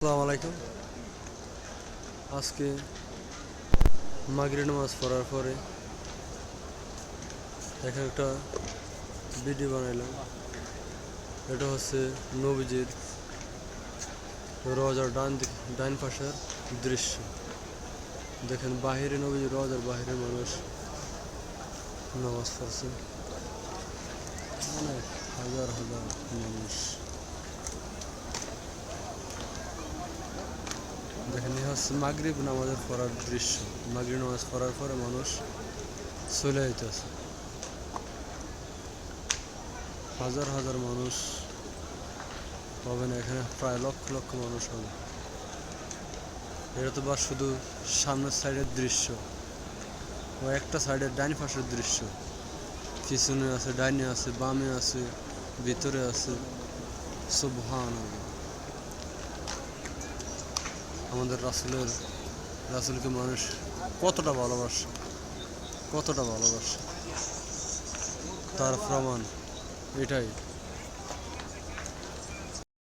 আসসালামু আলাইকুম। আজকে মাগরিব নামাজ পড়ার পরে এখানে একটা ভিডিও বানাইলাম। এটা হচ্ছে নবীজির রওজার ডান পাশের দৃশ্য। দেখেন বাহিরে নবীজির রওজার বাহিরে মানুষ নামাজ পড়ছে, অনেক হাজার হাজার মানুষ। দেখেন এই হচ্ছে মাগরিব নামাজের পড়ার দৃশ্য। মাগরিব নামাজ পড়ার পরে মানুষ চলে যেতেছে, হাজার হাজার মানুষ হবে না, এখানে প্রায় লক্ষ লক্ষ মানুষ হবে। এটা তো বা শুধু সামনের সাইডের দৃশ্য, ও একটা সাইডের ডাইন পাশের দৃশ্য। পিছনে আছে, ডাইনে আছে, বামে আছে, ভিতরে আছে। সুবহানাল্লাহ। আমাদের রাসূলকে মানুষ কতটা ভালোবাসে, কতটা ভালোবাসে তার প্রমাণ এটাই।